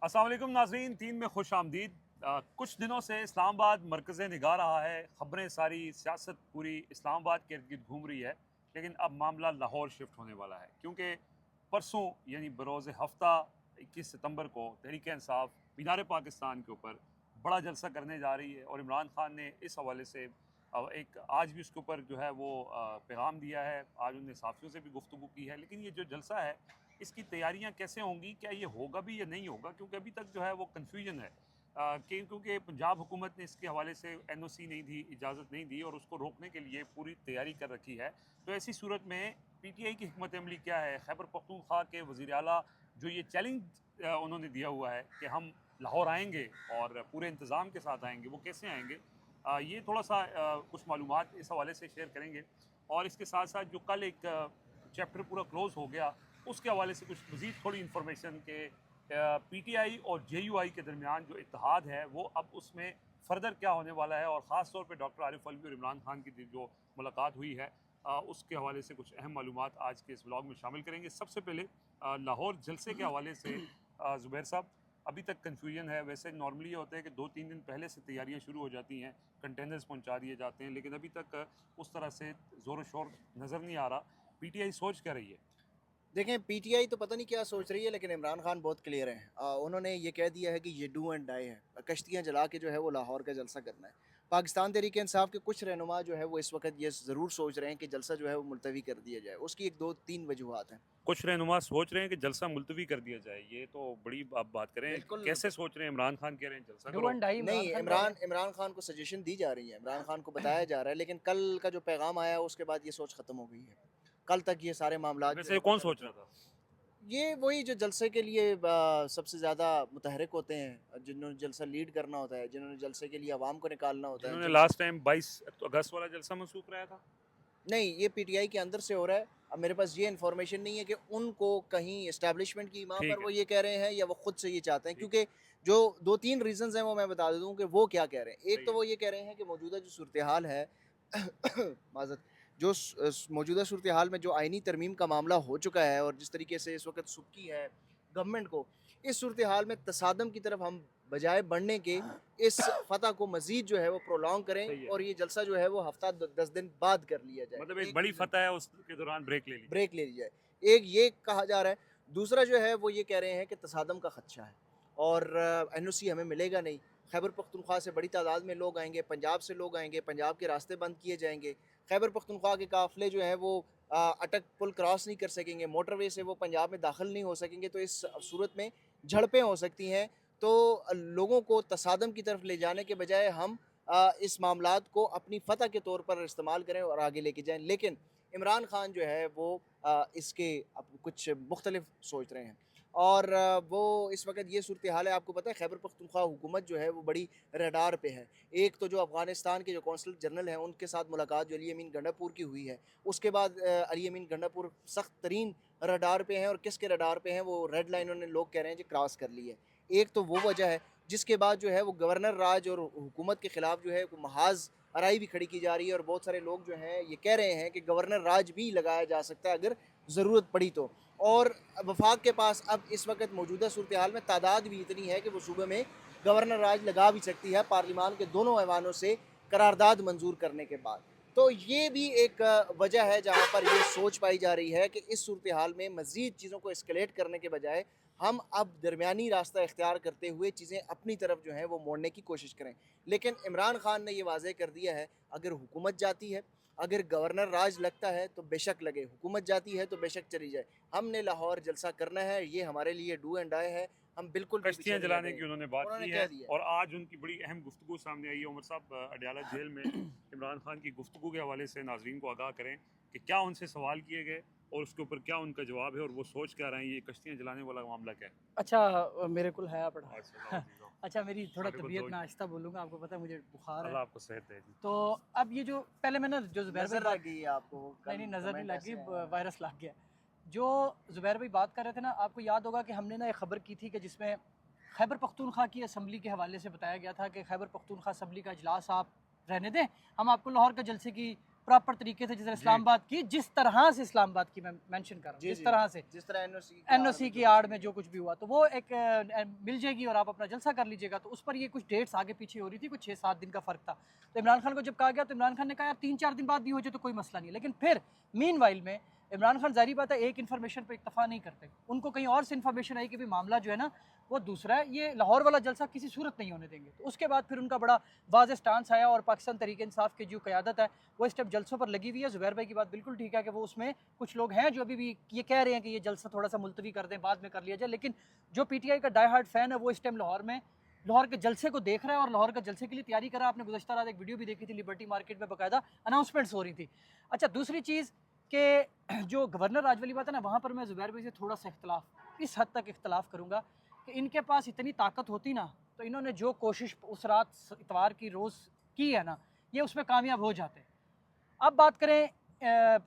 अस्सलाम वालेकुम नाज़रीन, तीन में खुश आमदीद। कुछ दिनों से इस्लामाबाद मरकज़ निगाह रहा है। ख़बरें सारी सियासत पूरी इस्लामाबाद के इर्द गिर्द घूम रही है, लेकिन अब मामला लाहौर शिफ्ट होने वाला है, क्योंकि परसों यानी बरोज़ हफ्ता 21 सितंबर को तहरीक इंसाफ मीनार पाकिस्तान के ऊपर बड़ा जलसा करने जा रही है। और इमरान खान ने इस हवाले से एक आज भी उसके ऊपर जो है वो पैगाम दिया है। आज उन्होंने साफ़ियों से भी गुफ्तगू की है। लेकिन ये जो जलसा है, इसकी तैयारियां कैसे होंगी, क्या ये होगा भी या नहीं होगा, क्योंकि अभी तक जो है वो कन्फ्यूजन है। क्योंकि पंजाब हुकूमत ने इसके हवाले से एनओसी नहीं दी, इजाज़त नहीं दी और उसको रोकने के लिए पूरी तैयारी कर रखी है। तो ऐसी सूरत में पीटीआई की हिकमत अमली क्या है? खैबर पख्तूनख्वा के वज़ीर आला जो ये चैलेंज उन्होंने दिया हुआ है कि हम लाहौर आएंगे और पूरे इंतज़ाम के साथ आएंगे, वो कैसे आएंगे? ये थोड़ा सा कुछ मालूमात इस हवाले से शेयर करेंगे। और इसके साथ साथ जो कल एक चैप्टर पूरा क्लोज़ हो गया, उसके हवाले से कुछ मज़ीद थोड़ी इन्फॉर्मेशन के पीटीआई और जेयूआई के दरमियान जो इत्तेहाद है वो अब उसमें फ़र्दर क्या होने वाला है। और ख़ास तौर पे डॉक्टर आरिफ अलवी और इमरान खान की जो मुलाकात हुई है, उसके हवाले से कुछ अहम मालूमात आज के इस व्लॉग में शामिल करेंगे। सबसे पहले लाहौर जलसे के हवाले से ज़ुबैर साहब, अभी तक कन्फ्यूजन है। वैसे नॉर्मली ये होता है कि 2-3 दिन पहले से तैयारियां शुरू हो जाती हैं, कंटेनर्स पहुंचा दिए जाते हैं, लेकिन अभी तक उस तरह से ज़ोर शोर नज़र नहीं आ रहा। पीटीआई सोच क्या रही है? देखें, पीटीआई तो पता नहीं क्या सोच रही है, लेकिन इमरान खान बहुत क्लियर हैं। उन्होंने ये कह दिया है कि ये डू एंड डाई है। कश्तियाँ जला के जो है वो लाहौर का जलसा करना है। पाकिस्तान तहरीक इंसाफ के कुछ रहनुमा जो है वो इस वक्त ये ज़रूर सोच रहे हैं कि जलसा जो है वो मुलतवी कर दिया जाए। उसकी एक दो तीन वजूहत हैं। कुछ रहनुमा सोच रहे हैं कि जलसा मुलतवी कर दिया जाए, ये तो बड़ी आप बात करें। बिल्कुल। कैसे सोच रहे हैं? इमरान खान कह रहे हैं जलसा डू करो। एंड डाई नहीं, इमरान खान कह रहे इमरान हैं। इमरान खान को सजेशन दी जा रही है, इमरान खान को बताया जा रहा है, लेकिन कल का जो पैगाम आया है उसके बाद ये सोच ख़त्म हो गई है। कल तक ये सारे मामला जो वैसे है ये वो कौन चल सोच रहे रहा थे। था? ये वही जो जलसे के लिए सबसे ज़्यादा मुतहरिक होते हैं, जिन्होंने जलसा लीड करना होता है, जिन्होंने जलसे के लिए आवाम को निकालना होता है, जिन्होंने जिनसे लास्ट टाइम 22 अगस्त वाला जलसा मनसूख कराया था। नहीं, ये पीटीआई के अंदर से हो रहा है। अब मेरे पास ये इन्फॉर्मेशन नहीं है कि उनको कहीं एस्टैब्लिशमेंट की माँ पर ठीक है, वो ये कह रहे हैं या वो खुद से ये चाहते हैं, ठीक है। क्योंकि जो 2-3 रीज़न्स हैं वो मैं बता दूँ कि वो क्या कह रहे हैं। एक सही तो है। वो ये कह रहे हैं कि मौजूदा जो सूरत-ए-हाल है माज़रत जो मौजूदा सूरत-ए-हाल में जो आइनी तरमीम का मामला हो चुका है और जिस तरीके से इस वक़्त सुबकी है गवर्नमेंट को, इस सूरत-ए-हाल में तसादम की तरफ हम बजाय बढ़ने के इस फ़तह को मज़ीद जो है वो प्रोलॉन्ग करें सही है। और ये जलसा जो है वो हफ़्ता द 10 दिन बाद कर लिया जाए। मतलब एक एक बड़ी रीज़न फतह है, उसके दौरान ब्रेक ले ली जाए। ब्रेक ले ली जाए। एक ये कहा जा रहा है। दूसरा जो है वो ये कह रहे हैं कि तसादम का ख़दशा है और एनओसी हमें मिलेगा नहीं। खैबर पख्तूनख्वा से बड़ी तादाद में लोग आएँगे, पंजाब से लोग आएँगे, पंजाब के रास्ते बंद किए जाएँगे। खैबर पख्तूनख्वा के काफ़िले जो हैं वो अटक पुल क्रॉस नहीं कर सकेंगे, मोटरवे से वो पंजाब में दाखिल नहीं हो सकेंगे। तो इस सूरत में झड़पें हो सकती हैं। तो लोगों को तसादम की तरफ ले जाने के बजाय हम इस मामलात को अपनी फ़तह के तौर पर इस्तेमाल करें और आगे लेके जाएँ। लेकिन इमरान खान जो है वो इसके अब कुछ मुख्तलिफ सोच रहे हैं और वो इस वक्त ये सूरत हाल है। आपको पता है खैबर पख्तूनख्वा हुकूमत जो है वो बड़ी रडार पे है। एक तो जो अफ़गानिस्तान के जो कौंसल जनरल हैं उनके साथ मुलाकात जो अली अमीन गंडापुर की हुई है, उसके बाद अली अमीन गंडापुर सख्त तरीन रडार पे हैं। और किसके रडार पे हैं? वो रेड लाइन उन्होंने लोग कह रहे हैं कि क्रॉस कर ली है। एक तो वो वजह है, जिसके बाद जो है वो गवर्नर राज और हुकूमत के ख़िलाफ़ जो है वो महाज़ आरआई भी खड़ी की जा रही है और बहुत सारे लोग जो हैं ये कह रहे हैं कि गवर्नर राज भी लगाया जा सकता है अगर ज़रूरत पड़ी तो। और वफाक के पास अब इस वक्त मौजूदा सूरत हाल में तादाद भी इतनी है कि वो सूबे में गवर्नर राज लगा भी सकती है पार्लिमान के दोनों ऐवानों से करारदाद मंजूर करने के बाद। तो ये भी एक वजह है जहाँ पर ये सोच पाई जा रही है कि इस सूरत हाल में मज़ीद चीज़ों को एस्केलेट करने के बजाय हम अब दरमियानी रास्ता इख्तियार करते हुए चीज़ें अपनी तरफ जो हैं वो मोड़ने की कोशिश करें। लेकिन इमरान खान ने ये वाज़ेह कर दिया है, अगर हुकूमत जाती है, अगर गवर्नर राज लगता है तो बेशक लगे, हुकूमत जाती है तो बेशक चली जाए। हमने लाहौर जलसा करना है, ये हमारे लिए डू एंड डाई है, हम बिल्कुल भी पीछे कश्तियाँ नहीं जलाने की हटेंगे। उन्होंने बात उन्होंने की कह है। दिया और आज उनकी बड़ी अहम गुफ्तगू सामने आई है। उमर साहब, अडयाला जेल में इमरान खान की गुफ्तगू के हवाले से नाजरीन को आगाह करें कि क्या उनसे सवाल किए गए और उसके ऊपर क्या उनका जवाब है और वो सोच क्या रहे हैं, ये कश्तियाँ जलाने वाला मामला क्या है? अच्छा, मेरे कुल है पड़ा। आज से लाओ जी, लाओ। अच्छा, मेरी थोड़ा साढ़े को दो तबीयत जी। ना आहिस्ता बोलूँगा, आपको पता है मुझे बुखार है। अल्लाह आपको सेहत दे जी। तो अब ये जो पहले मैं ना जो ज़ुबैर भाई नज़र बात, लग गई है आपको, नहीं कल नहीं नज़र नहीं कमेंट लग ऐसे गई, आए हैं। वायरस लग गया। जो ज़ुबैर भाई बात कर रहे थे ना, आपको याद होगा कि हमने ना एक ख़बर की थी कि जिसमें खैबर पख्तूनख्वा की असम्बली के हवाले से बताया गया था कि खैबर पख्तूनख्वा असम्बली का इजलास आप रहने दें, हम आपको लाहौर के जलसे की प्रॉपर तरीके से, जैसे जी। इस्लामाबाद की, जिस तरह से इस्लामाबाद की मैं मेंशन कर रहा हूँ, जी, जिस जी। तरह से जिस तरह एनओसी की आड़ में जो कुछ भी हुआ, तो वो एक मिल जाएगी और आप अपना जलसा कर लीजिएगा। तो उस पर ये कुछ डेट्स आगे पीछे हो रही थी, कुछ 6-7 दिन का फ़र्क था। तो इमरान खान को जब कहा गया तो इमरान खान ने कहा यार 3-4 दिन बाद भी हो जाए तो कोई मसला नहीं है। लेकिन फिर मीनवाइल में इमरान खान ज़ाहिर बात है एक इन्फॉर्मेशन पर इक्तफ़ा नहीं करते, उनको कहीं और से इन्फॉर्मेशन आई कि भाई मामला जो है ना वो दूसरा है, ये लाहौर वाला जलसा किसी सूरत नहीं होने देंगे। तो उसके बाद फिर उनका बड़ा वाज़ेह स्टांस आया और पाकिस्तान तहरीक इंसाफ की जो क़यादत है वो इस टाइम जलसों पर लगी हुई है। ज़ुबैर भाई की बात बिल्कुल ठीक है कि वो उसमें कुछ लोग हैं जो अभी भी ये कह रहे हैं कि ये जलसा थोड़ा सा मुलतवी कर दें, बाद में कर लिया जाए। लेकिन जो पीटीआई का डाई हार्ड फ़ैन है वो इस टाइम लाहौर के जलसे को देख रहा है और लाहौर के जलसे के लिए तैयारी कर रहा है। आपने गुज़श्ता रात एक वीडियो भी देखी थी, लिबर्टी मार्केट में बाकायदा अनाउंसमेंट्स हो रही थी। अच्छा, दूसरी चीज़ कि जो गवर्नर राज वाली बात है ना, वहाँ पर मैं ज़ुबैर भाई से थोड़ा सा इस हद तक इख्तलाफ करूँगा कि इनके पास इतनी ताकत होती ना तो इन्होंने जो कोशिश उस रात इतवार की रोज़ की है ना, ये उसमें कामयाब हो जाते। अब बात करें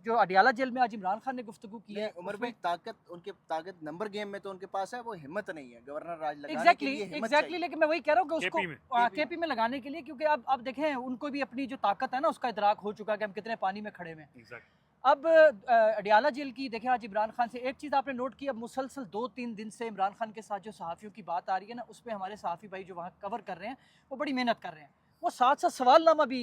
जो अडियाला जेल में आज इमरान खान ने गुफ्तगू की है, उमर भाई, ताकत नंबर गेम में तो उनके पास है, वो हिम्मत नहीं है गवर्नर राज लगाने के एग्जैक्टली लिए, हिम्मत एग्जैक्टली चाहिए। लेकिन मैं वही कह रहा हूँ कि उसको केपी में। केपी में लगाने के लिए, क्योंकि अब देखें उनको भी अपनी जो ताकत है ना उसका इदराक हो चुका है कि हम कितने पानी में खड़े हुए हैं। Exactly. अब अडियाला जेल की देखें आज इमरान खान से एक चीज़ आपने नोट की, अब मुसलसल 2-3 दिन से इमरान खान के साथ जो सहाफ़ियों की बात आ रही है ना, उसमें हमारे सहाफ़ी भाई जो वहाँ कवर कर रहे हैं वो बड़ी मेहनत कर रहे हैं। वो साथ साथ सवालनामा भी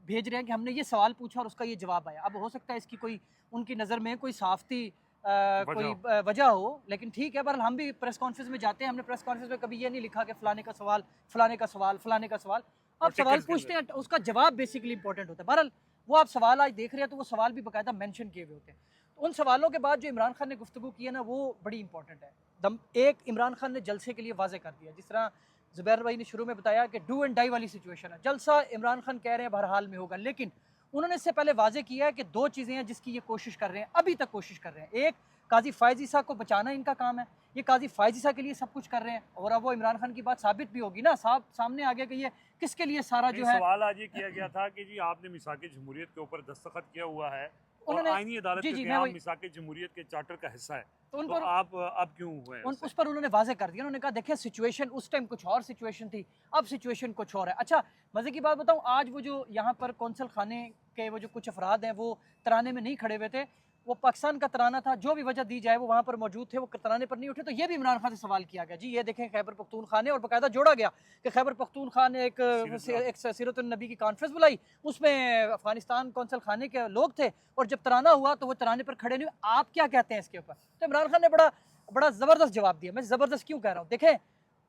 भेज रहे हैं कि हमने ये सवाल पूछा और उसका ये जवाब आया। अब हो सकता है इसकी कोई उनकी नज़र में कोई साफ़ती कोई वजह हो, लेकिन ठीक है। बहरहाल हम भी प्रेस कॉन्फ्रेंस में जाते हैं, हमने प्रेस कॉन्फ्रेंस में कभी ये नहीं लिखा कि फ़लाने का सवाल, फ़लाने का सवाल, फ़लाने का सवाल। आप सवाल टिकट्स के पूछते हैं, उसका जवाब बेसिकली इंपॉर्टेंट होता है। बहरहाल वो आप सवाल आज देख रहे हैं तो वो सवाल भी बाकायदा मेंशन किए हुए होते हैं। तो उन सवालों के बाद जो इमरान खान ने गुफ्तगू की है ना, वो बड़ी इंपॉर्टेंट है। एक इमरान खान ने जलसे के लिए वाजे कर दिया, जिस तरह ज़ुबैर भाई ने शुरू में बताया कि डू एंड डाई वाली सिचुएशन है। जलसा इमरान खान कह रहे हैं बहरहाल में होगा, लेकिन उन्होंने इससे पहले वाजे किया है कि 2 चीज़ें हैं जिसकी ये कोशिश कर रहे हैं, अभी तक कोशिश कर रहे हैं। एक, काजी फ़ायज़ ईसा को बचाना इनका काम है, ये काजी फ़ायज़ ईसा के लिए सब कुछ कर रहे हैं। और अब वो इमरान खान की बात साबित भी होगी ना, सामने आ गया कि ये किसके लिए सारा जो है। सवाल आज ये किया गया था कि जी आपने मिसाक जमहूरियत के ऊपर दस्तखत किया हुआ है और उन्होंने आईनी अदालत जी, के जी, मैं क़याम वही मिसाक जमहूरियत के चार्टर का हिस्सा है, तो उन तो पर आप अब क्यों हुए उस ऐसे? पर उन्होंने वाज़ेह कर दिया। उन्होंने कहा देखिए सिचुएशन उस टाइम कुछ और सिचुएशन थी, अब सिचुएशन कुछ और है। अच्छा, मज़े की बात बताऊँ, आज वो जो यहाँ पर कौंसल खाने के वो जो कुछ अफराद हैं वो तराने में नहीं खड़े हुए थे, वो पाकिस्तान का तराना था, जो भी वजह दी जाए वो वहाँ पर मौजूद थे, वो तराने पर नहीं उठे। तो ये भी इमरान खान से सवाल किया गया, जी ये देखें खैबर पख्तूनख्वा ने, और बाकायदा जोड़ा गया कि खैबर पख्तूनख्वा ने एक सीरतुन नबी की कॉन्फ्रेंस बुलाई, उसमें अफगानिस्तान कौंसल खाने के लोग थे और जब तराना हुआ तो वो तराने पर खड़े नहीं हुए। आप क्या कहते हैं इसके ऊपर? तो इमरान खान ने बड़ा ज़बरदस्त जवाब दिया। मैं ज़बरदस्त क्यों कह रहा हूँ, देखें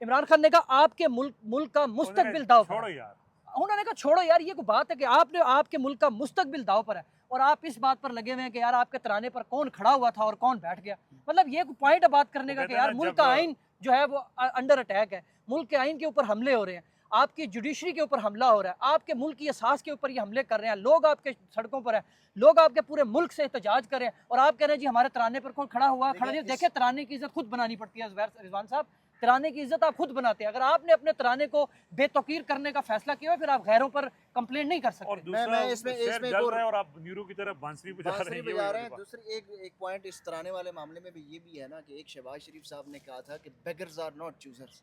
इमरान खान ने कहा आपके मुल्क का मुस्तकबिल दाव पर छोड़ो है। यार, उन्होंने कहा छोड़ो यार, ये कोई बात है कि आपके मुल्क का मुस्तकबिल दाव पर है और आप इस बात पर लगे हुए हैं कि यार आपके तराने पर कौन खड़ा हुआ था और कौन बैठ गया। मतलब ये कोई पॉइंट है बात करने का कि यार मुल्क का आइन जो है वो अंडर अटैक है, मुल्क के आइन के ऊपर हमले हो रहे हैं, आपकी जुडिशरी के ऊपर हमला हो रहा है, आपके मुल्क की असास के ऊपर ये हमले कर रहे हैं, लोग आपके सड़कों पर हैं, लोग आपके पूरे मुल्क से एहतजाज कर रहे हैं और आप कह रहे हैं जी हमारे तराने पर कौन खड़ा हुआ, खड़ा नहीं। देखिए तराने की इज्जत खुद बनानी पड़ती है रिजवान साहब, तराने की इज्जत आप खुद बनाते हैं। अगर आपने अपने तराने को बेतौकीर करने का फैसला किया फिर आप गैरों पर कंप्लेंट नहीं कर सकते। और दूसरा मैं इसमें शेर एक जल और रहा है और आप नीरू की तरफ बांसुरी बजा रहे हैं, ये बजा वाली रहे हैं। बात। दूसरी एक पॉइंट इस तराने वाले मामले में भी ये भी है ना कि एक शहबाज शरीफ साहब ने कहा था कि बेगर्स आर नॉट चूजर्स।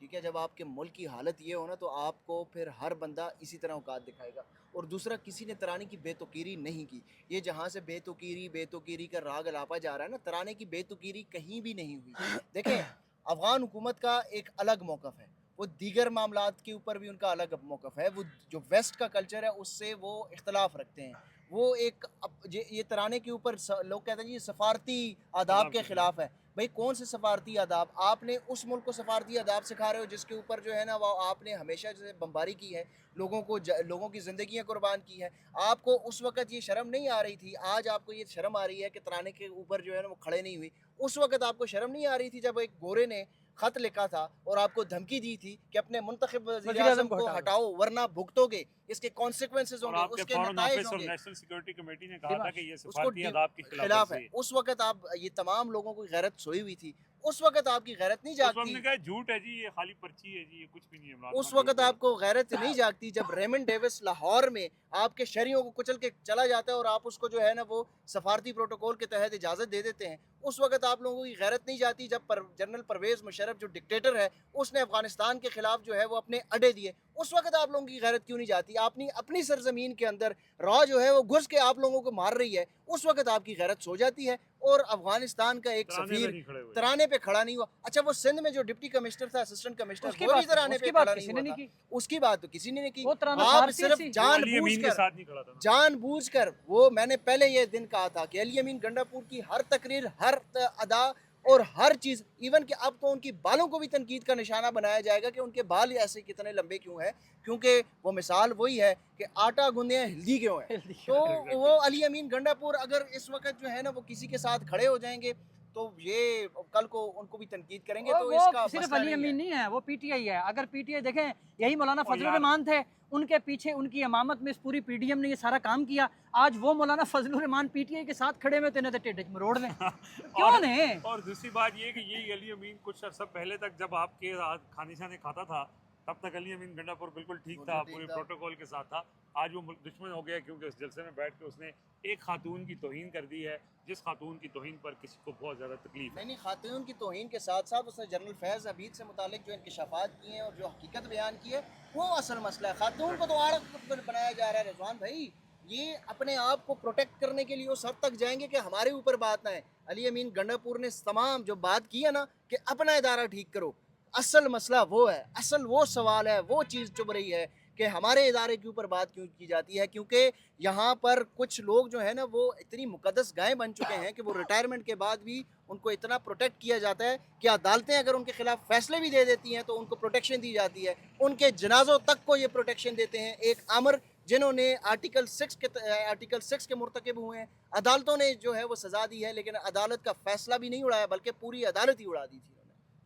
ठीक है, जब आपके मुल्क की हालत ये हो ना तो आपको फिर हर बंदा इसी तरह औकात दिखाएगा। और दूसरा, किसी ने तराने की बेतुकीरी नहीं की। ये जहाँ से बेतुकीरी का राग अलापा जा रहा है ना, तराने की बेतुकीरी कहीं भी नहीं हुई। देखें, अफ़गान हुकूमत का एक अलग मौक़िफ़ है, वो दीगर मामलात के ऊपर भी उनका अलग मौक़िफ़ है। वो जो वेस्ट का कल्चर है उससे वो इख्तलाफ रखते हैं। वो एक ये तराने के ऊपर लोग कहते हैं जी सफारती आदाब के ख़िलाफ़ है। भाई कौन से सफारती आदाब? आपने उस मुल्क को सफारती आदाब सिखा रहे हो जिसके ऊपर जो है ना वो आपने हमेशा जैसे बमबारी की है, लोगों की ज़िंदगियाँ कुर्बान की है। आपको उस वक़्त ये शर्म नहीं आ रही थी, आज आपको ये शर्म आ रही है कि तराने के ऊपर जो है ना वो खड़े नहीं हुई। उस वक़्त आपको शर्म नहीं आ रही थी जब एक गोरे ने ख़त लिखा था और आपको धमकी दी थी कि अपने मुंतखब वज़ीर-ए-आज़म को हटाओ वरना भुगतोगे, इसके कॉन्सिक्वेंसेस और होंगे, आपके उसके फॉरेन नताइज ऑफिस और होंगे। नेशनल सिक्योरिटी कमेटी ने कहा था कि ये उसको सफारती आदाब के खिलाफ है। है। उस वक़्त आप ये तमाम लोगों को गैरत सोई हुई थी। उस वक़्त आपकी गैरत नहीं उस वक्त जागती। ने कहा झूठ है जी, ये खाली पर्ची है जी, ये कुछ भी नहीं है। इमरान उस खान झूठ वक़्त बोल आपको गैरत नहीं जागती जब रेमंड डेविस लाहौर में आपके शहरियों को कुचल के चला जाता है और आप उसको जो है ना वो सफारती प्रोटोकॉल के तहत इजाज़त दे देते हैं। उस वक्त आप लोगों की गैरत नहीं जाती जब जनरल परवेज़ मुशर्रफ जो डिक्टेटर है उसने अफगानिस्तान के खिलाफ जो है वो अपने अड्डे दिए, उस वक्त आप लोगों की गैरत क्यों नहीं जाती? आपने अपनी सरजमीन के अंदर रॉ जो है वो घुस के आप लोगों को मार रही है, उस वक्त आपकी गैरत सो जाती है। और अफगानिस्तान का एक तराने में सफीर नहीं खड़े हुए। तराने पे खड़ा नहीं हुआ। अच्छा, वो सिंध में जो डिप्टी कमिश्नर था, असिस्टेंट कमिश्नर, उसकी वो भी बात तराने पे उसकी बात खड़ा नहीं किसी हुआ ने नहीं था। की। उसकी बात तो किसी ने नहीं की। वो तराना आप फारसी सिर्फ सी। वो अली अमीन के जानबूझकर साथ नहीं खड़ा था ना। जानबूझकर वो, मैंने पहले ये दिन कहा था कि अली अमीन गंडापुर की हर तकरीर, हर अदा और हर चीज़, इवन कि अब तो उनकी बालों को भी तनकीद का निशाना बनाया जाएगा कि उनके बाल ऐसे कितने लंबे क्यों हैं, क्योंकि वो मिसाल वही है कि आटा गूंदे हिल्दी क्यों है। तो वो अली अमीन गंडापुर अगर इस वक्त जो है ना वो किसी के साथ खड़े हो जाएंगे तो ये कल को उनको भी तनकीद करेंगे, तो वो इसका सिर्फ मसला अली नहीं है। अमीन नहीं है, वो पीटीआई है। अगर पीटीआई देखें, यही मौलाना और फजलुर यार रहमान थे, उनके पीछे उनकी इमामत में इस पूरी पीडीएम ने ये सारा काम किया। आज वो मौलाना फजलुर रहमान पीटीआई के साथ खड़े में तेने तो टेढ़े मरोड़ दें क्यों और ने? और दूसरी बात ये कि यही अली अमीन कुछ अर्सा पहले तक जब आपके खाने शाने खाता था तब तक अली अमीन गंडापुर बिल्कुल ठीक था, पूरे प्रोटोकॉल के साथ था। आज वो दुश्मन हो गया क्योंकि उस जलसे में बैठ के उसने एक खातून की तौहीन कर दी है, जिस खातून की तौहीन पर किसी को बहुत ज़्यादा तकलीफ है। नहीं, खातून की तौहीन के साथ साथ उसने जनरल फैज़ अबीद से मुतालिक जो इंकशाफात किए हैं और जो हकीकत बयान की है वो असल मसला है। खातून को तो आड़ बनाया जा रहा है। रिजवान भाई, ये अपने आप को प्रोटेक्ट करने के लिए उस हद तक जाएंगे कि हमारे ऊपर बात ना है। अली अमीन गंडापुर ने तमाम जो बात की है ना कि अपना इदारा ठीक करो, असल मसला वो है, असल वो सवाल है, वो चीज़ चुभ रही है कि हमारे इदारे के ऊपर बात क्यों की जाती है, क्योंकि यहाँ पर कुछ लोग जो है ना वो इतनी मुकद्दस गाय बन चुके हैं कि वो रिटायरमेंट के बाद भी उनको इतना प्रोटेक्ट किया जाता है कि अदालतें अगर उनके खिलाफ फैसले भी दे देती हैं तो उनको प्रोटेक्शन दी जाती है। उनके जनाजों तक को ये प्रोटेक्शन देते हैं। एक आमर जिन्होंने आर्टिकल 6 के मुर्तकब हुए हैं, अदालतों ने जो है वो सज़ा दी है, लेकिन अदालत का फैसला भी नहीं उड़ाया बल्कि पूरी अदालत ही उड़ा दी थी।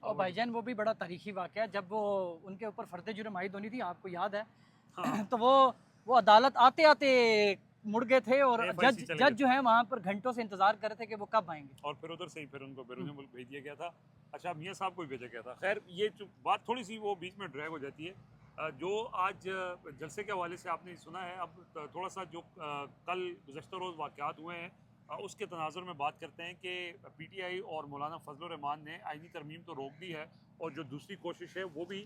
और भाईजान वो भी बड़ा तारीखी वाक़या है, जब वो उनके ऊपर फर्द जुर्म आयद होनी थी, आपको याद है? हाँ। तो वो अदालत आते आते मुड़ गए थे और FIC चले जज गए। जो है वहाँ पर घंटों से इंतजार कर रहे थे कि वो कब आएंगे। और फिर उधर से ही फिर उनको बैरून मुल्क भेज दिया गया था। अच्छा, मियाँ साहब को भी भेजा गया था। खैर, ये जो बात थोड़ी सी वो बीच में ड्रैग हो जाती है। जो आज जलसे के हवाले से आपने सुना है, अब थोड़ा सा जो कल गुज़श्ता रोज़ वाक़यात हुए हैं उसके तनाज़ुर में बात करते हैं कि PTI और मौलाना फजलुर रहमान ने आईनी तरमीम तो रोक दी है और जो दूसरी कोशिश है वो भी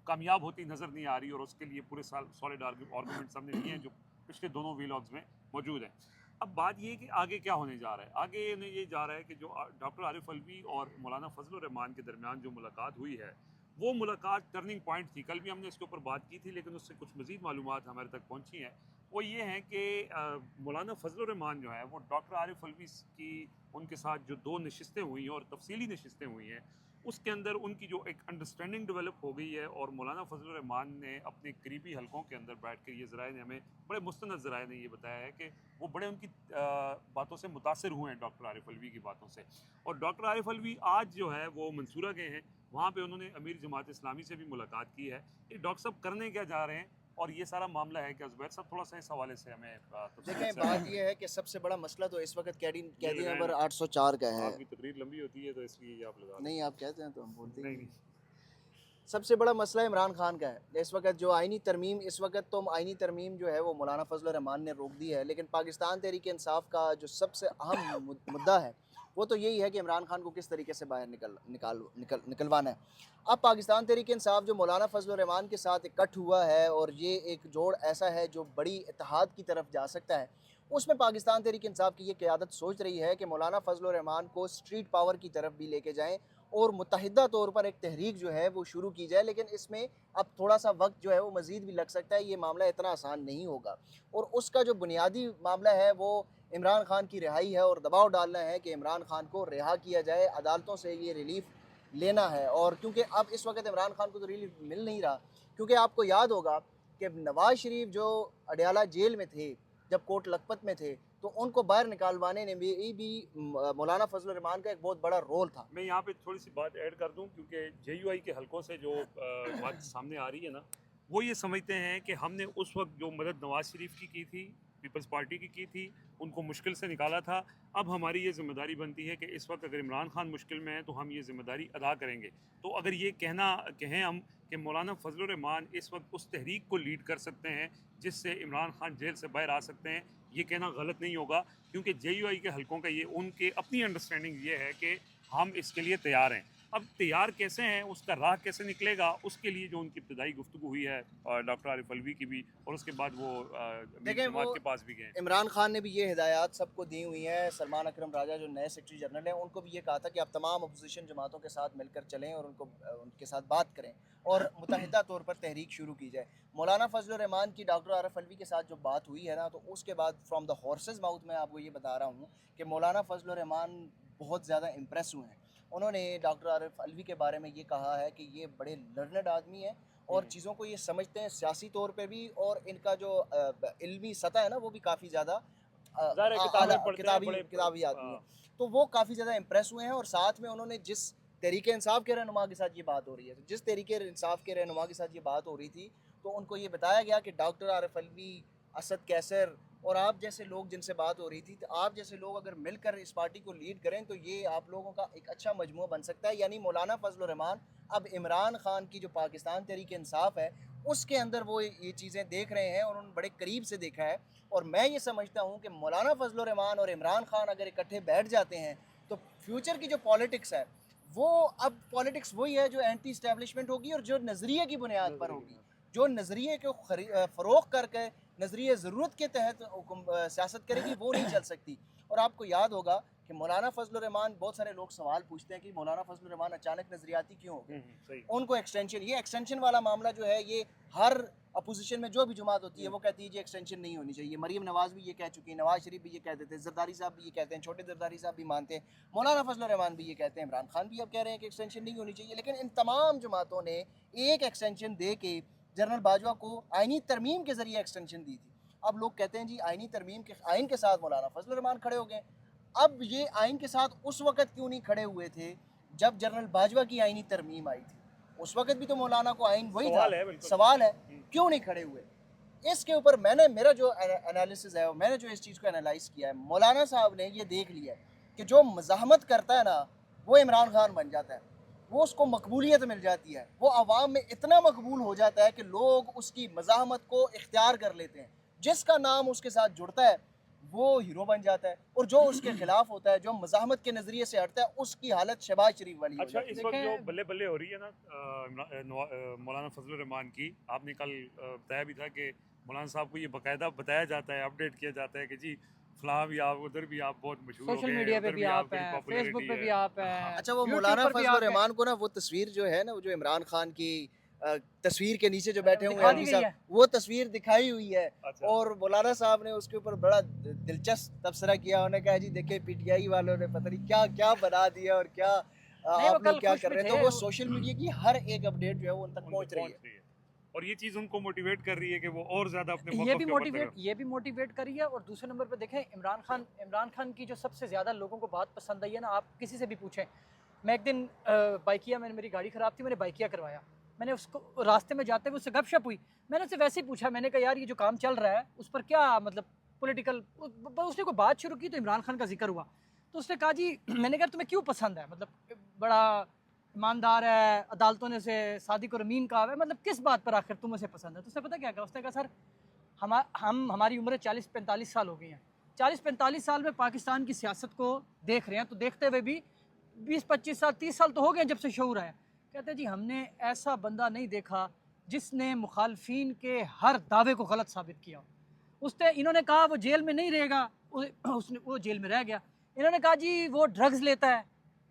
कामयाब होती नज़र नहीं आ रही, और उसके लिए पूरे सॉलिड आर्गूमेंट्स हमने लिए हैं जो पिछले दोनों वीलॉग्स में मौजूद हैं। अब बात ये है कि आगे क्या होने जा रहा है। आगे ये जा रहा है कि जो डॉक्टर आरिफ अलवी और मौलाना फजलुर रहमान के दरमियान जो मुलाकात हुई है वो मुलाकात टर्निंग पॉइंट थी। कल भी हमने इसके ऊपर बात की थी, लेकिन उससे कुछ मज़ीद मालूमात हमारे तक पहुंची हैं। वो ये हैं कि मौलाना फजलुर रहमान जो है वो डॉक्टर आरिफ अलवी की उनके साथ जो 2 नशिस्तें हुई हैं और तफसीली नशिस्तें हुई हैं उसके अंदर उनकी जो एक अंडरस्टैंडिंग डेवलप हो गई है, और मौलाना फजलुर रहमान ने अपने करीबी हलकों के अंदर बैठ कर, ये ज़राए ने हमें, बड़े मुस्तनद ज़राए ने ये बताया है कि वो बड़े उनकी बातों से मुतासर हुए हैं, डॉक्टर आरिफ अलवी की बातों से। और डॉक्टर आरिफ अलवी आज जो है वो मंसूरा गए हैं, वहाँ पे उन्होंने अमीर जमात इस्लामी से भी मुलाकात की है। ये डॉक्टर साहब करने क्या जा रहे हैं और ये सारा मामला है क्या, ज़ुबैर साहब थोड़ा सा इस हवाले से हमें देखें, बात यह है कि सबसे बड़ा मसला तो इस वक्त कैदी लगाएं। नंबर 804 का है। आपकी तकरीर लंबी होती है तो इसलिए आप लगा नहीं, आप कहते हैं तो हम बोलते नहीं हैं। नहीं। सबसे बड़ा मसला इमरान खान का है इस वक्त। जो आइनी तरमीम, इस वक्त तो आइनी तरमीम जो है वो मौलाना फजलुर रहमान ने रोक दी है, लेकिन पाकिस्तान तहरीक इंसाफ का जो सबसे अहम मुद्दा है वो तो यही है कि इमरान खान को किस तरीके से बाहर निकलवाना है। अब पाकिस्तान तहरीक इंसाफ जो मौलाना फजलुर रहमान के साथ इकट्ठ हुआ है और ये एक जोड़ ऐसा है जो बड़ी इत्तेहाद की तरफ जा सकता है, उसमें पाकिस्तान तहरीक इंसाफ की ये क़यादत सोच रही है कि मौलाना फजलुर रहमान को स्ट्रीट पावर की तरफ भी लेके जाएँ और मुत्तहिदा तौर पर एक तहरीक जो है वो शुरू की जाए। लेकिन इसमें अब थोड़ा सा वक्त जो है वो मज़ीद भी लग सकता है, ये मामला इतना आसान नहीं होगा। और उसका जो बुनियादी मामला है वो इमरान खान की रिहाई है और दबाव डालना है कि इमरान खान को रिहा किया जाए, अदालतों से ये रिलीफ लेना है। और क्योंकि अब इस वक्त इमरान खान को तो रिलीफ मिल नहीं रहा, क्योंकि आपको याद होगा कि नवाज शरीफ जो अडयाला जेल में थे जब कोट लखपत में थे, तो उनको बाहर निकालवाने में भी मौलाना फजलुर रहमान का एक बहुत बड़ा रोल था। मैं यहाँ पे थोड़ी सी बात ऐड कर दूँ, क्योंकि JUI के हलकों से जो बात सामने आ रही है ना, वो ये समझते हैं कि हमने उस वक्त जो मदद नवाज शरीफ की थी, पीपल्स पार्टी की थी, उनको मुश्किल से निकाला था। अब हमारी ये जिम्मेदारी बनती है कि इस वक्त अगर इमरान खान मुश्किल में है तो हम ये जिम्मेदारी अदा करेंगे। तो अगर ये कहें हम कि मौलाना फजल रहमान इस वक्त उस तहरीक को लीड कर सकते हैं जिससे इमरान खान जेल से बाहर आ सकते हैं, ये कहना गलत नहीं होगा, क्योंकि JUI के हलकों का ये उनके अपनी अंडरस्टैंडिंग ये है कि हम इसके लिए तैयार हैं। अब तैयार कैसे हैं, उसका राह कैसे निकलेगा, उसके लिए जो उनकी इब्तदाई गुफ्तगू हुई है डॉक्टर आरिफ अलवी की भी, और उसके बाद वो देखें, वो के पास भी गए। इमरान खान ने भी ये हिदायत सबको दी हुई हैं। सलमान अकरम राजा जो नए सेक्रेटरी जनरल हैं, उनको भी ये कहा था कि आप तमाम अपोजिशन जमातों के साथ मिलकर चलें और उनके साथ बात करें और मुतहदा तौर पर तहरीक शुरू की जाए। मौलाना फजल रहमान की डॉक्टर आरिफ अलवी के साथ जो बात हुई है ना, तो उसके बाद फ्रॉम द हॉर्सेस माउथ में आपको ये बता रहा हूँ कि मौलाना फजल रहमान बहुत ज़्यादा इम्प्रेस हुए हैं। उन्होंने डॉक्टर आरिफ अलवी के बारे में ये कहा है कि ये बड़े लर्नड आदमी है और चीज़ों को ये समझते हैं सियासी तौर पे भी, और इनका जो इल्मी सतह है ना वो भी काफ़ी ज़्यादा किताबी आदमी है। तो वो काफ़ी ज़्यादा इम्प्रेस हुए हैं, और साथ में उन्होंने जिस तरीके इंसाफ के रहनुमा के साथ ये बात हो रही है, तो जिस तरीके इंसाफ के रहनुमा के साथ ये बात हो रही थी, तो उनको ये बताया गया कि डॉक्टर आरिफ अलवी, असद कैसर और आप जैसे लोग जिनसे बात हो रही थी, तो आप जैसे लोग अगर मिलकर इस पार्टी को लीड करें तो ये आप लोगों का एक अच्छा मजमू बन सकता है। यानी मौलाना फजल रहमान अब इमरान खान की जो पाकिस्तान तहरीक इंसाफ है उसके अंदर वो ये चीज़ें देख रहे हैं और उन्होंने बड़े करीब से देखा है। और मैं ये समझता हूँ कि मौलाना फजल रहमान और इमरान खान अगर इकट्ठे बैठ जाते हैं तो फ्यूचर की जो पॉलिटिक्स है वो, अब पॉलिटिक्स वही है जो एंटी इस्टेब्लिशमेंट होगी और जो नज़रिए की बुनियाद पर होगी, जो नज़रिए को फ़रोग़ करके नज़रिए ज़रूरत के तहत सियासत करेगी, वो नहीं चल सकती। और आपको याद होगा कि मौलाना फजल रहमान, बहुत सारे लोग सवाल पूछते हैं कि मौलाना फजल रहमान अचानक नज़रियाती क्यों हो गए। उनको एक्सटेंशन, ये एक्सटेंशन वाला मामला जो है, ये हर अपोजिशन में जो भी जमात होती है वो कहती है जी एक्सटेंशन नहीं होनी चाहिए। मरीम नवाज़ भी ये कह चुकी है, नवाज़ शरीफ भी ये कहते थे, जरदारी साहब भी ये कहते हैं, छोटे जरदारी साहब भी मानते हैं, मौलाना फजल रहमान भी ये कहते हैं, इमरान खान भी अब कह रहे हैं कि एक्सटेंशन नहीं होनी चाहिए। लेकिन इन तमाम जमातों ने एक एक्सटेंशन दे के जनरल बाजवा को आइनी तरमीम के ज़रिए एक्सटेंशन दी थी। अब लोग कहते हैं जी आइनी तरमीम के आइन के साथ मौलाना फजल रहमान खड़े हो गए। अब ये आइन के साथ उस वक़्त क्यों नहीं खड़े हुए थे जब जनरल बाजवा की आइनी तरमीम आई थी? उस वक़्त भी तो मौलाना को आइन वही था। सवाल है क्यों नहीं खड़े हुए? इसके ऊपर मेरा जो एनालिसिस है, मैंने जो इस चीज़ को एनालाइज किया है, मौलाना साहब ने ये देख लिया है कि जो मज़ाहमत करता है ना वो इमरान खान बन जाता है, वो उसको मकबूलियत मिल जाती है, वो आवाम में इतना मकबूल हो जाता है कि लोग उसकी मज़ाहमत को इख्तियार कर लेते हैं। जिसका नाम उसके साथ जुड़ता है वो हीरो बन जाता है, और जो उसके खिलाफ होता है, जो मज़ाहमत के नज़रिए से हटता है, उसकी हालत शहबाज शरीफ वाली हो अच्छा, जाती है। इस वक्त जो बल्ले बल्ले हो रही है ना मौलाना फजल रहमान की, आपने कल बताया भी था कि मौलाना साहब को ये बाकायदा बताया जाता है, अपडेट किया जाता है कि जी फलां भी आप, उधर भी आप बहुत मशहूर हो गए सोशल हैं, मीडिया पे उधर भी आप हैं, popularity फेसबुक पे है। भी आप हैं, अच्छा, वो YouTube मौलाना पर भी फजल आप हैं। रहमान को ना वो तस्वीर जो है ना, वो जो इमरान खान की तस्वीर के नीचे जो बैठे हुए दिखा हैं दी एमपी गई साहब, है। वो तस्वीर दिखाई हुई है। अच्छा। और मौलाना साहब ने उसके ऊपर बड़ा दिलचस्प तबसरा किया। उन्होंने कहा जी देखिए PTI वालों ने पता नहीं क्या क्या बना दिया और क्या नहीं, वो आप कल लोग क्या खुश कर भी रहे हैं। थे। तो वो सोशल मीडिया की हर एक अपडेट जो है वो उन तक उन पहुंच तक रही है। पहुंच रही है, और ये चीज़ उनको मोटिवेट कर रही है कि वो और ज़्यादा अपने ये मौक़िफ़ भी के ऊपर मोटिवेट ये भी मोटिवेट करी है। और दूसरे नंबर पे देखें, इमरान खान की जो सबसे ज़्यादा लोगों को बात पसंद आई है ना, आप किसी से भी पूछें। मैं एक दिन बाइकिया, मेरी गाड़ी ख़राब थी, मैंने बाइकिया करवाया। मैंने उसको रास्ते में जाते हुए उससे गपशप हुई, मैंने उससे वैसे ही पूछा, मैंने कहा यार ये जो काम चल रहा है उस पर क्या मतलब पॉलिटिकल, उसने कोई बात शुरू की तो इमरान खान का जिक्र हुआ, तो उसने कहा जी मैंने कहा तुम्हें क्यों पसंद है, मतलब बड़ा ईमानदार है, अदालतों ने से सादिक और अमीन कहा है, मतलब किस बात पर आखिर तुम्हें से पसंद है? तो उसने पता क्या कहा, उसने कहा सर हमारी उम्र 40-45 साल हो गई हैं, 40-45 साल में पाकिस्तान की सियासत को देख रहे हैं, तो देखते हुए भी 20-25 साल 30 साल तो हो गए जब से शऊर आया। कहते हैं जी हमने ऐसा बंदा नहीं देखा जिसने मुखालफीन के हर दावे को गलत साबित किया। उसने इन्होंने कहा वो जेल में नहीं रहेगा, उसने वो जेल में रह गया। इन्होंने कहा जी वो ड्रग्स लेता है,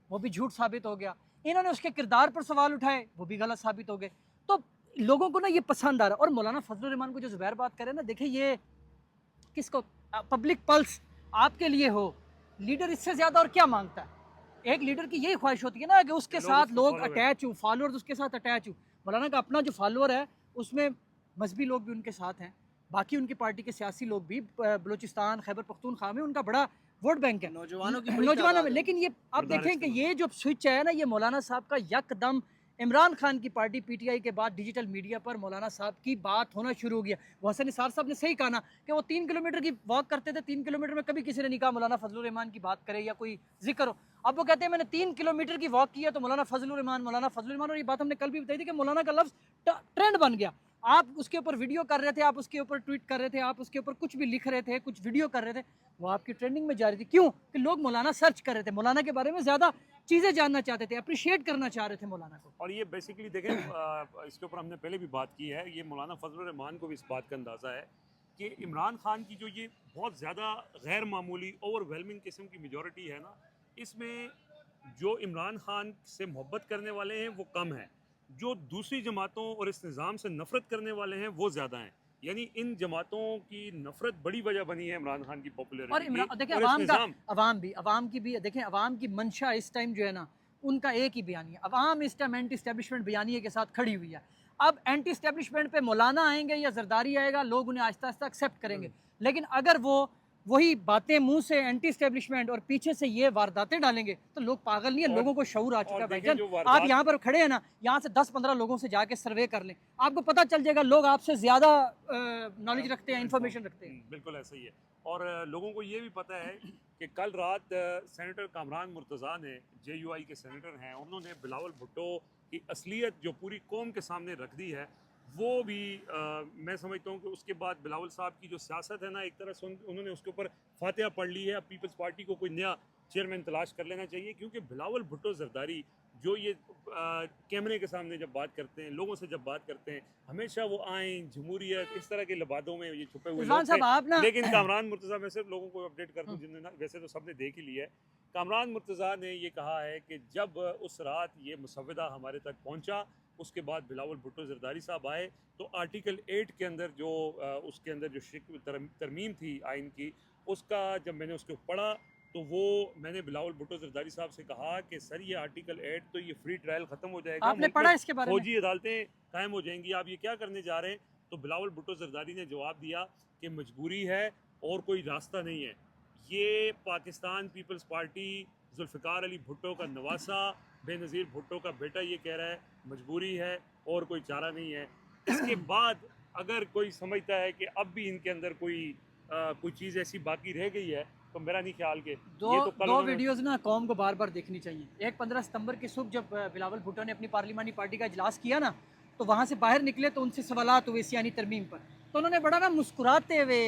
वो भी झूठ साबित हो गया। इन्होंने उसके किरदार पर सवाल उठाए, वो भी गलत साबित हो गए। तो लोगों को ना ये पसंद आ रहा। और मौलाना फजल रहमान को जो ज़ुबैर बात करें ना, देखिए ये किसको पब्लिक पल्स आपके लिए हो, लीडर इससे ज़्यादा और क्या मांगता है? एक लीडर की यही ख्वाहिश होती है ना कि उसके साथ लोग अटैच हों, फॉलोअर्स उसके साथ अटैच हों। मौलाना का अपना जो फॉलोअर है उसमें मजहबी लोग भी उनके साथ हैं, बाकी उनकी पार्टी के सियासी लोग भी, बलूचिस्तान खैबर पख्तूनख्वा में उनका बड़ा वोट बैंक है, नौजवानों की नौजवानों में। लेकिन ये आप देखें कि ये जो स्विच है ना, ये मौलाना साहब का यकदम इमरान खान की पार्टी पीटीआई के बाद डिजिटल मीडिया पर मौलाना साहब की बात होना शुरू हो गया। वो हसन निसार साहब ने सही कहा ना कि वो 3 किलोमीटर की वॉक करते थे, 3 किलोमीटर में कभी किसी ने नहीं कहा मौलाना फजलुर रहमान की बात करे या कोई जिक्र हो। अब वो कहते हैं मैंने 3 किलोमीटर की वॉक किया तो मौलाना फजलुर रहमान, मौलाना फजलुर रहमान। और ये बात हमने कल भी बताई थी कि मौलाना का लफ्ज़ ट्रेंड बन गया। आप उसके ऊपर वीडियो कर रहे थे, आप उसके ऊपर ट्वीट कर रहे थे, आप उसके ऊपर कुछ भी लिख रहे थे, कुछ वीडियो कर रहे थे, वो आपकी ट्रेंडिंग में जा रही थी। क्यों? कि लोग मौलाना सर्च कर रहे थे, मौलाना के बारे में ज़्यादा चीज़ें जानना चाहते थे, अप्रिशिएट करना चाह रहे थे मौलाना को। और ये बेसिकली देखें इसके ऊपर हमने पहले भी बात की है, ये मौलाना फजलुर रहमान को भी इस बात का अंदाज़ा है कि इमरान खान की जो ये बहुत ज़्यादा गैर मामूली ओवरवेलमिंग किस्म की मेजॉरिटी है ना, इसमें जो इमरान खान से मोहब्बत करने वाले हैं वो कम है, जो दूसरी जमातों और इस निज़ाम से नफ़रत करने वाले हैं वो ज़्यादा हैं। यानी इन जमातों की नफ़रत बड़ी वजह बनी है इमरान खान की और पॉपुलैरिटी की। इमरान देखिए और इस निज़ाम अवाम की भी देखें, अवाम की मंशा इस टाइम जो है ना, उनका एक ही बयानी है। अवाम इस टाइम एंटी इस्टेब्लिशमेंट बयानिए के साथ खड़ी हुई है। अब एंटी इस्टेब्लिशमेंट पे मौलाना आएंगे या जरदारी आएगा, लोग उन्हें आहिस्ता आहिस्ता एक्सेप्ट करेंगे। लेकिन अगर वो वही बातें मुंह से एंटी इस्टेब्लिशमेंट और पीछे से ये वारदातें डालेंगे तो लोग पागल नहीं है, और- लोगों को शऊर आ चुका और है देखें भाईजान। जो आप वारदात यहाँ पर खड़े हैं ना, यहाँ से 10-15 लोगों से जाके सर्वे कर लें, आपको पता चल जाएगा लोग आपसे ज़्यादा नॉलेज रखते हैं, इन्फॉर्मेशन रखते हैं। बिल्कुल ऐसा ही है। और लोगों को ये भी पता है कि कल रात सेनेटर कामरान मुर्तज़ा ने, JUI के सेनेटर हैं, उन्होंने बिलावल भुट्टो की असलियत जो पूरी कौम के सामने रख दी है। वो भी मैं समझता हूँ कि उसके बाद बिलावल साहब की जो सियासत है ना, एक तरह से उन्होंने उसके ऊपर फातिहा पढ़ ली है। अब पीपल्स पार्टी को कोई नया चेयरमैन तलाश कर लेना चाहिए, क्योंकि बिलावल भुट्टो जरदारी जो ये कैमरे के सामने जब बात करते हैं, लोगों से जब बात करते हैं, हमेशा वो आइन जमहूरियत इस तरह के लबादों में ये छुपे हुए रिजवान लोग साहब थे। आप ना लेकिन कामरान मुर्तज़ा, मैं सिर्फ लोगों को अपडेट कर दूं जिन्होंने ना, वैसे तो सबने देख ही लिया है। कामरान मुर्तज़ा ने ये कहा है कि जब उस रात ये मुसव्वदा हमारे तक पहुंचा, उसके बाद बिलावल भुट्टो जरदारी साहब आए, तो आर्टिकल 8 के अंदर जो उसके अंदर जो तरमीम थी आइन की, उसका जब मैंने उसको पढ़ा तो वो मैंने बिलावल भुट्टो जरदारी साहब से कहा कि सर ये आर्टिकल 8 तो ये फ्री ट्रायल ख़त्म हो जाएगा, आपने मुल्क पढ़ा में इसके बारे में? फौजी अदालतें कायम हो जाएंगी, आप ये क्या करने जा रहे हैं? तो बिलावल भुट्टो जरदारी ने जवाब दिया कि मजबूरी है और कोई रास्ता नहीं है। ये पाकिस्तान पीपल्स पार्टी जुल्फ़िकार अली भुट्टो का नवासा बेनज़ीर भुट्टो का बेटा ये कह रहा है मजबूरी है और कोई चारा नहीं है। इसके बाद अगर कोई समझता है कि अब भी इनके अंदर कोई चीज़ ऐसी बाकी रह गई है, तो मेरा नहीं ख्याल के दो ये तो कल दो उन्होंने वीडियोस ना कौम को बार बार देखनी चाहिए। एक 15 सितंबर की सुबह जब बिलावल भुट्टो ने अपनी पार्लिमानी पार्टी का इजलास किया ना, तो वहाँ से बाहर निकले तो उनसे सवालात हुए सियानी तरमीम पर। तो उन्होंने बड़ा ना मुस्कुराते हुए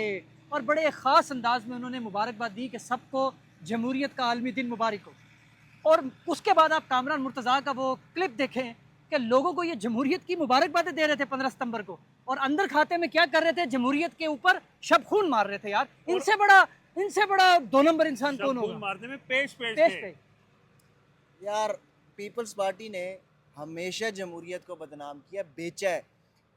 और बड़े ख़ास अंदाज में उन्होंने मुबारकबाद दी कि सबको जमहूरियत का आलमी दिन मुबारक हो। और उसके बाद आप कामरान मुर्तज़ा का वो क्लिप देखें कि लोगों को ये जमहूरियत की मुबारकबादें दे रहे थे 15 सितंबर को, और अंदर खाते में क्या कर रहे थे, जमहूरियत के ऊपर शब खून मार रहे थे। यार इनसे बड़ा 2 नंबर इंसान कौन शब खून होगा? मारने में पेश पेश थे। पे यार, पीपल्स पार्टी ने हमेशा जमहूरियत को बदनाम किया, बेचा है।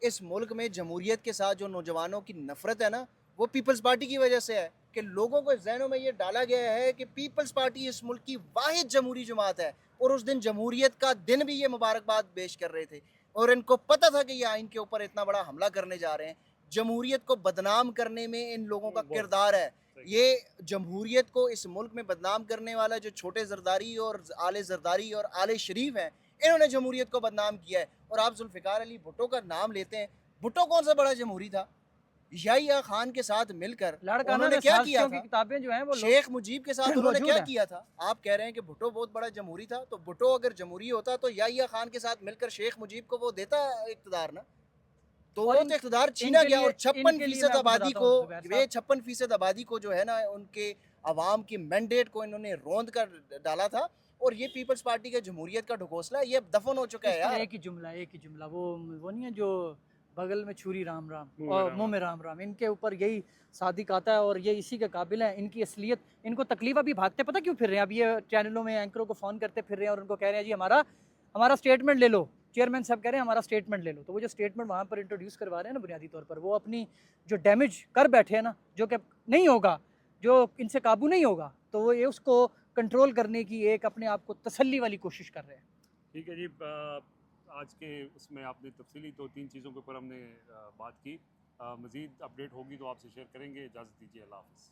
इस मुल्क में जमहूरियत के साथ जो नौजवानों की नफ़रत है ना, वो पीपल्स पार्टी की वजह से है कि लोगों को जहनों में ये डाला गया है कि पीपल्स पार्टी इस मुल्क की वाहिद जमहूरी जमात है। और उस दिन जमहूरियत का दिन भी ये मुबारकबाद पेश कर रहे थे, और इनको पता था कि ये आइन के ऊपर इतना बड़ा हमला करने जा रहे हैं। जमहूरियत को बदनाम करने में इन लोगों का बहुत किरदार है। सही। ये जमहूरियत को इस मुल्क में बदनाम करने वाला जो छोटे जरदारी और आले जरदारी और आले शरीफ हैं, इन्होंने जमहूरियत को बदनाम किया है। और आप जुल्फ़िकार अली भुट्टो का नाम लेते हैं, भुट्टो कौन सा बड़ा जमहूरी था? याहिया खान के साथ मिलकर लड़काना उन्होंने में क्या किया साजिशों की था? किताबें जो हैं वो लोग शेख मुजीब के साथ उन्होंने मौजूद क्या हैं। किया था? आप कह रहे हैं कि भुट्टो बहुत बड़ा जमहूरी था, तो भुट्टो अगर जमहूरी होता तो याहिया खान के साथ मिलकर शेख मुजीब को वो देता इक़्तिदार ना। तो और वो इन तो इक़्तिदार छीना इनके गया, लिए और 56% इनके लिए मैं आपको आबादी बताता को, हूँ ज़ुबैर वे साहब, 56% आबादी को जो है ना, उनके अवाम की मैंडेट को इन्होंने रौंद कर डाला था। और ये पीपल्स पार्टी का जमहूरियत का ढकोसला ये अब दफन हो चुका इस है पर यार। एक ही जुमला वो नहीं है जो बगल में छुरी राम राम मुंह में और राम मुंह में राम राम, इनके ऊपर यही सादिक आता है और ये इसी के काबिल है। इनकी असलियत, इनको तकलीफ अभी भागते पता क्यों फिर रहे हैं? अब ये चैनलों में एंकरों को फ़ोन करते फिर रहे हैं और उनको कह रहे हैं जी हमारा स्टेटमेंट ले लो। चेयरमैन साहब कह रहे हैं हमारा स्टेटमेंट ले लो। तो वो जो स्टेटमेंट वहाँ पर इंट्रोड्यूस करवा रहे हैं ना, बुनियादी तौर पर वो अपनी जो डैमेज कर बैठे हैं ना, जो कि नहीं होगा, जो इनसे काबू नहीं होगा, तो वो ये उसको कंट्रोल करने की एक अपने आप को तसल्ली वाली कोशिश कर रहे हैं। ठीक है जी। आज के इसमें आपने तफसीली 2-3 चीज़ों के ऊपर हमने बात की। मज़ीद अपडेट होगी तो आपसे शेयर करेंगे। इजाज़त दीजिए, अल्लाह हाफ़िज़।